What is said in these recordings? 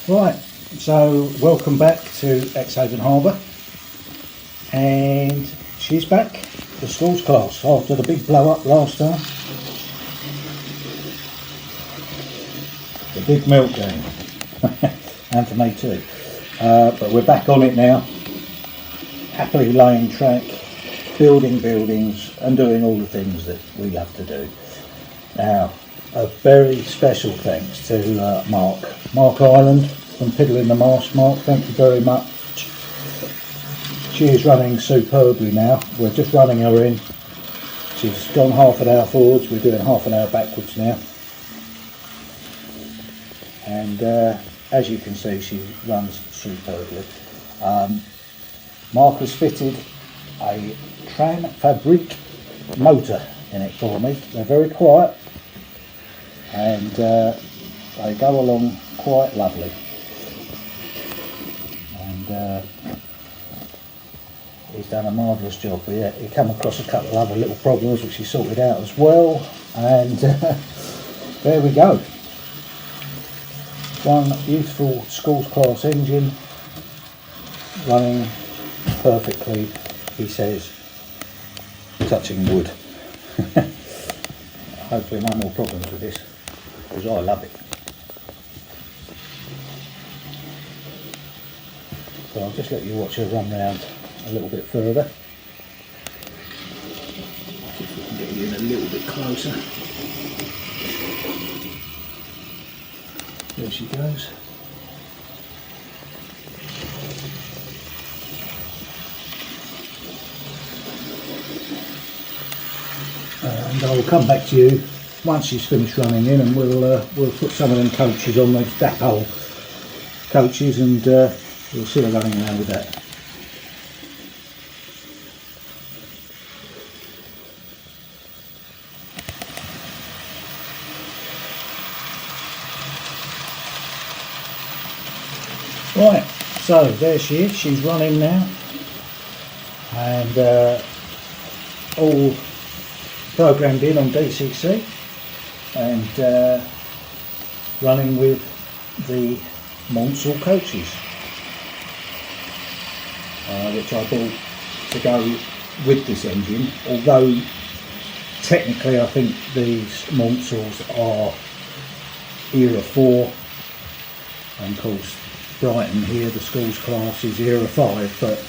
Right, so welcome back to Exehaven Harbour, and she's back, the schools class, after the big blow up last time. The big meltdown, and for me too. But we're back on it now, happily laying track, building buildings and doing all the things that we love to do. Now, a very special thanks to Mark Island from Piddling the Mast. Mark, thank you very much. She is running superbly now. We're just running her in. She's gone half an hour forwards, we're doing half an hour backwards now. And as you can see, she runs superbly. Mark has fitted a Tran Fabrique motor in it for me. They're very quiet and they go along quite lovely. And he's done a marvellous job. He came across a couple of other little problems which he sorted out as well, and there we go. One beautiful schools class engine running perfectly, he says, touching wood. Hopefully no more problems with this, because I love it. So I'll just let you watch her run round a little bit further. See if we can get you in a little bit closer. There she goes. And I'll come back to you once she's finished running in, and we'll put some of them coaches on, those dapole coaches, and we'll see her running around with that. Right, so there she is, she's running now, and all programmed in on DCC, and running with the Monsell coaches, which I bought to go with this engine, although technically I think these Monsells are Era 4, and of course Brighton here, the schools class is Era 5, but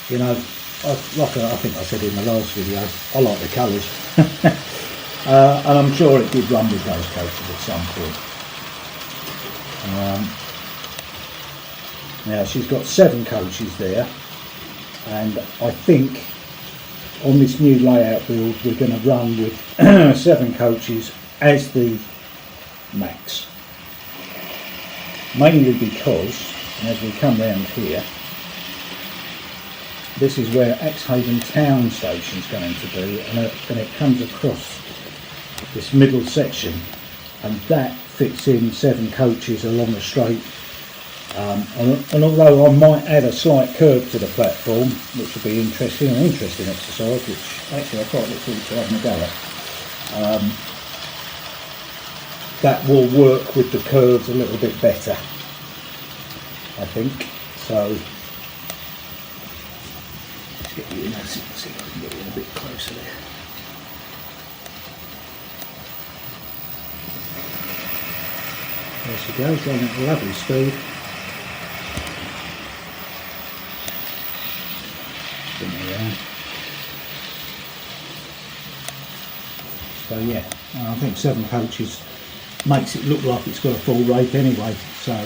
you know, I think I said in the last video, I like the colours. And I'm sure it did run with those coaches at some point. Now she's got 7 coaches there, and I think on this new layout build we're going to run with 7 coaches as the max. Mainly because, as we come round here, this is where Exehaven town station is going to be, and it comes across this middle section, and that fits in 7 coaches along the straight. And although I might add a slight curve to the platform, which will be interesting, an interesting exercise, which actually I quite look forward to having a go at. That will work with the curves a little bit better, I think. So let's get you in, see if I can get you in a bit closer there. There she goes, running at a lovely speed. Spin her around. So yeah, I think 7 coaches makes it look like it's got a full rake anyway, so I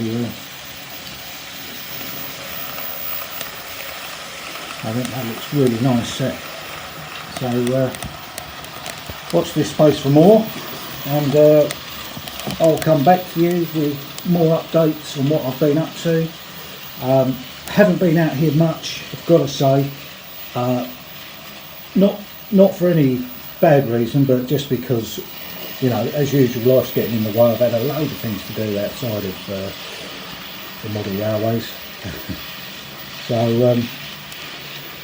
think that looks really nice set. So watch this space for more, and I'll come back to you with more updates on what I've been up to. Haven't been out here much, I've got to say, not for any bad reason, but just because, you know, as usual, life's getting in the way. I've had a load of things to do outside of the model railways. So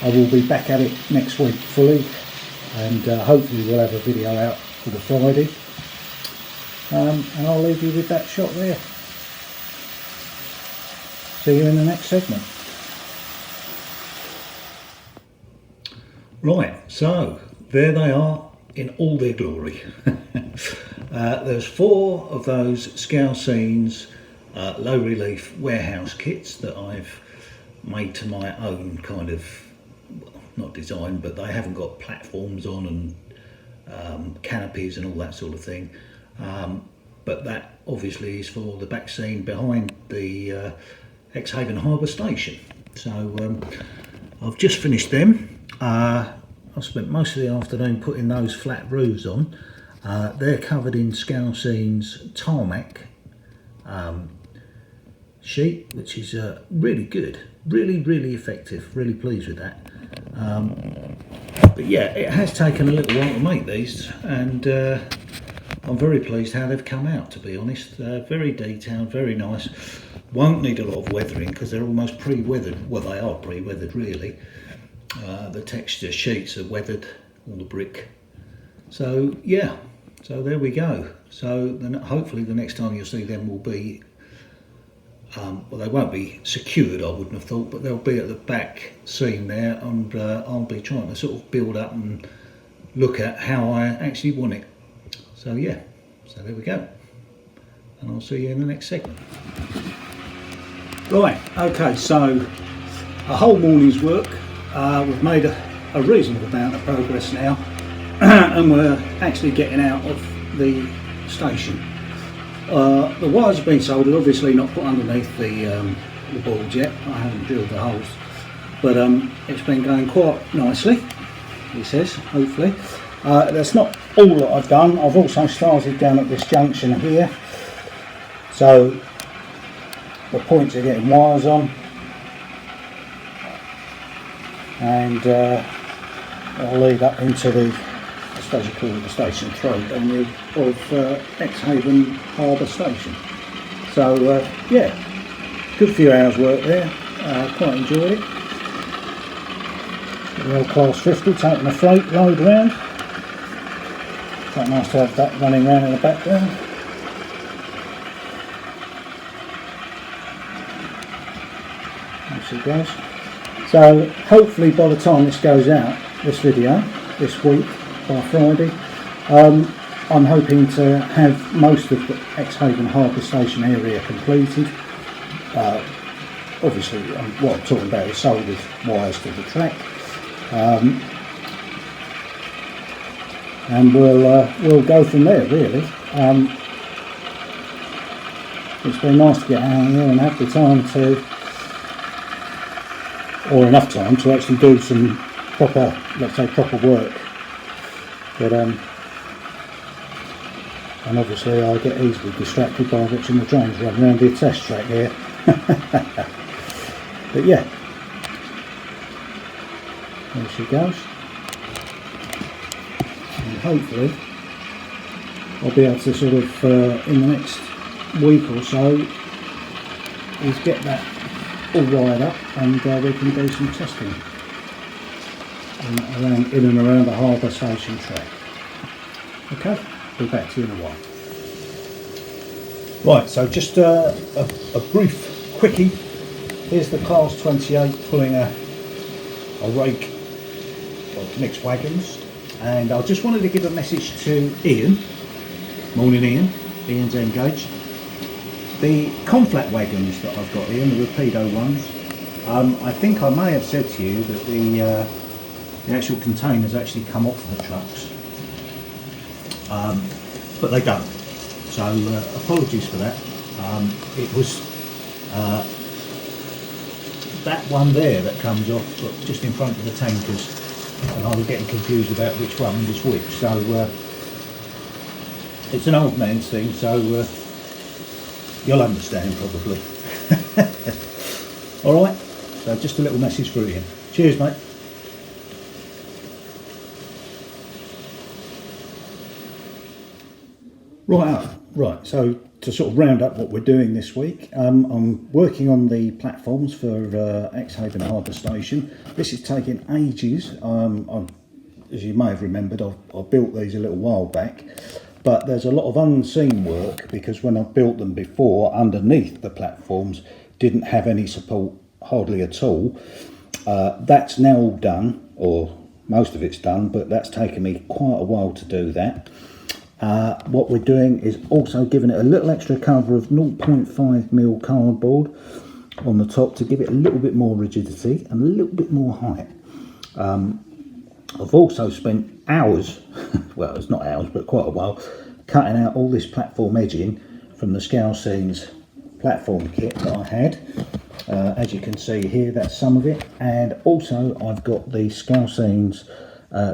I will be back at it next week fully, and hopefully we'll have a video out for the Friday. And I'll leave you with that shot there. see you in the next segment. Right, so there they are in all their glory. There's 4 of those Scouse Scenes low relief warehouse kits that I've made to my own kind of, well, not design, but they haven't got platforms on and canopies and all that sort of thing. But that obviously is for the back scene behind the Exehaven Harbour station. So I've just finished them. I spent most of the afternoon putting those flat roofs on. They're covered in Scouse Scenes tarmac sheet, which is really good, really effective. Really pleased with that. But yeah, it has taken a little while to make these, and I'm very pleased how they've come out, to be honest. Very detailed, very nice. Won't need a lot of weathering because they're almost pre-weathered. Well, they are pre-weathered really. The texture sheets are weathered, all the brick. So yeah, so there we go. So then hopefully the next time you'll see them will be, well, they won't be secured, I wouldn't have thought, but they'll be at the back seam there, and I'll be trying to sort of build up and look at how I actually want it. So yeah, so there we go, and I'll see you in the next segment. Right, okay, so a whole morning's work. We've made a reasonable amount of progress now, and we're actually getting out of the station. The wires have been soldered, obviously not put underneath the boards yet. I haven't drilled the holes, but it's been going quite nicely, he says, hopefully. That's not all that I've done. I've also started down at this junction here, so the points are getting wires on, and I'll lead up into the, I suppose you call it the station 3 of Exehaven Harbour station. So yeah, good few hours work there, quite enjoyed it. The old Class 50 taking a freight load around. Quite nice to have that running around in the background. There she goes. So hopefully by the time this goes out, this video, this week, by Friday, I'm hoping to have most of the Exehaven Harbour station area completed. Obviously what I'm talking about is soldered wires to the track, and we'll go from there really. It's been nice to get out here and have the time to, or enough time to actually do some proper, let's say proper work. But and obviously I get easily distracted by watching the trains run around the test track here. But yeah, there she goes, and hopefully I'll be able to sort of in the next week or so is get that all wired up, and we can do some testing in and around the harbour station track. Okay, be back to you in a while. Right, so just a brief quickie. Here's the Class 28 pulling a rake of mixed wagons, and I just wanted to give a message to Ian. Morning Ian, Ian's engaged. The conflat wagons that I've got here, the Rapido ones, I think I may have said to you that the actual containers actually come off the trucks, but they don't. So apologies for that. It was that one there that comes off just in front of the tankers, and I was getting confused about which one was which. So it's an old man's thing, so you'll understand probably. Alright, so just a little message for Ian. Cheers mate. Right, so to sort of round up what we're doing this week, I'm working on the platforms for Exehaven Harbour station. This is taking ages. As you may have remembered, I built these a little while back, but there's a lot of unseen work because when I built them before underneath the platforms, didn't have any support hardly at all. That's now all done, or most of it's done, but that's taken me quite a while to do that. What we're doing is also giving it a little extra cover of 0.5mm cardboard on the top to give it a little bit more rigidity and a little bit more height. I've also spent hours, well it's not hours but quite a while, cutting out all this platform edging from the Scowl Scenes platform kit that I had. As you can see here, that's some of it, and also I've got the Scowl Scenes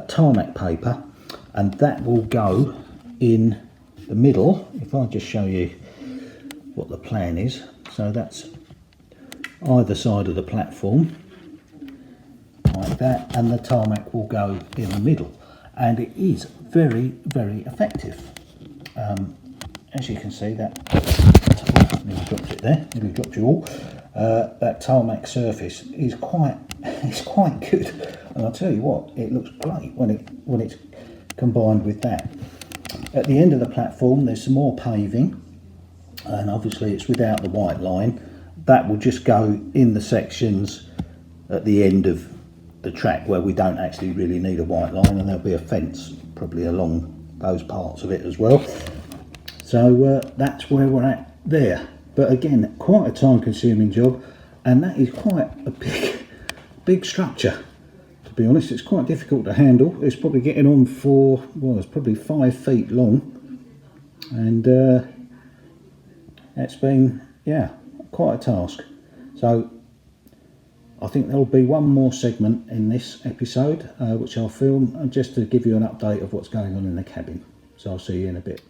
tarmac paper, and that will go in the middle. If I just show you what the plan is, so that's either side of the platform like that, and the tarmac will go in the middle, and it is very, very effective. As you can see, that nearly dropped it there, nearly dropped you all. That tarmac surface is quite good, and I'll tell you what, it looks great when it's combined with that. At the end of the platform there's some more paving, and obviously it's without the white line. That will just go in the sections at the end of the track where we don't actually really need a white line, and there'll be a fence probably along those parts of it as well. So that's where we're at there. But again, quite a time consuming job, and that is quite a big structure. To be honest, it's quite difficult to handle. It's probably getting on for, well, it's probably 5 feet long, and it's been, yeah, quite a task. So I think there'll be one more segment in this episode which I'll film, just to give you an update of what's going on in the cabin. So I'll see you in a bit.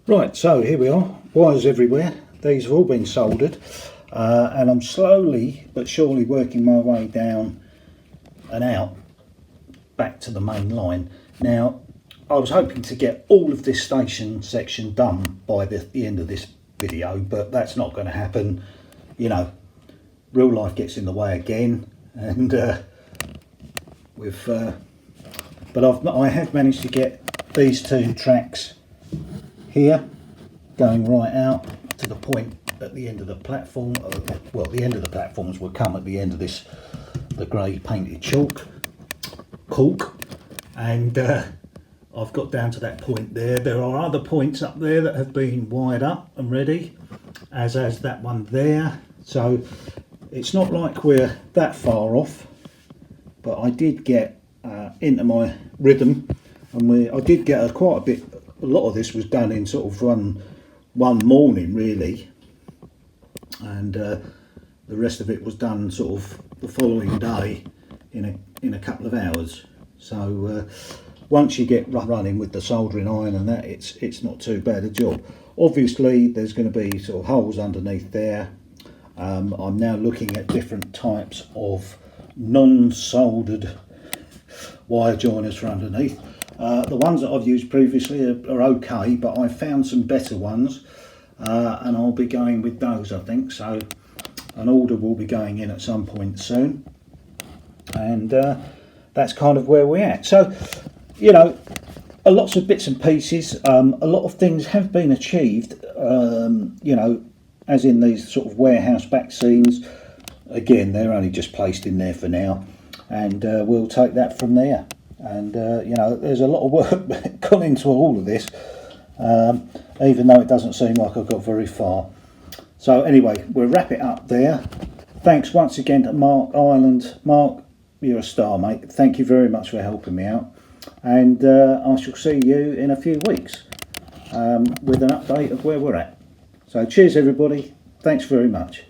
Right, so here we are, wires everywhere. These have all been soldered, and I'm slowly but surely working my way down and out back to the main line. Now, I was hoping to get all of this station section done by the end of this video, but that's not going to happen. You know, real life gets in the way again, and I have managed to get these 2 tracks here going right out to the point at the end of the platform. Well, the end of the platforms will come at the end of this, the grey painted caulk, and I've got down to that point there. There are other points up there that have been wired up and ready, as that one there. So it's not like we're that far off, but I did get into my rhythm, and I did get quite a bit. A lot of this was done in sort of one morning really, and the rest of it was done sort of the following day in a couple of hours. So once you get running with the soldering iron and that, it's not too bad a job. Obviously there's going to be sort of holes underneath there. I'm now looking at different types of non-soldered wire joiners for underneath. The ones that I've used previously are okay, but I've found some better ones, and I'll be going with those, I think. So an order will be going in at some point soon, and that's kind of where we're at. So, you know, lots of bits and pieces, a lot of things have been achieved, you know, as in these sort of warehouse back scenes. Again, they're only just placed in there for now, and we'll take that from there. And you know, there's a lot of work gone into all of this, even though it doesn't seem like I've got very far. So anyway, we'll wrap it up there. Thanks once again to Mark Ireland. Mark, you're a star, mate. Thank you very much for helping me out, and I shall see you in a few weeks with an update of where we're at. So cheers everybody, thanks very much.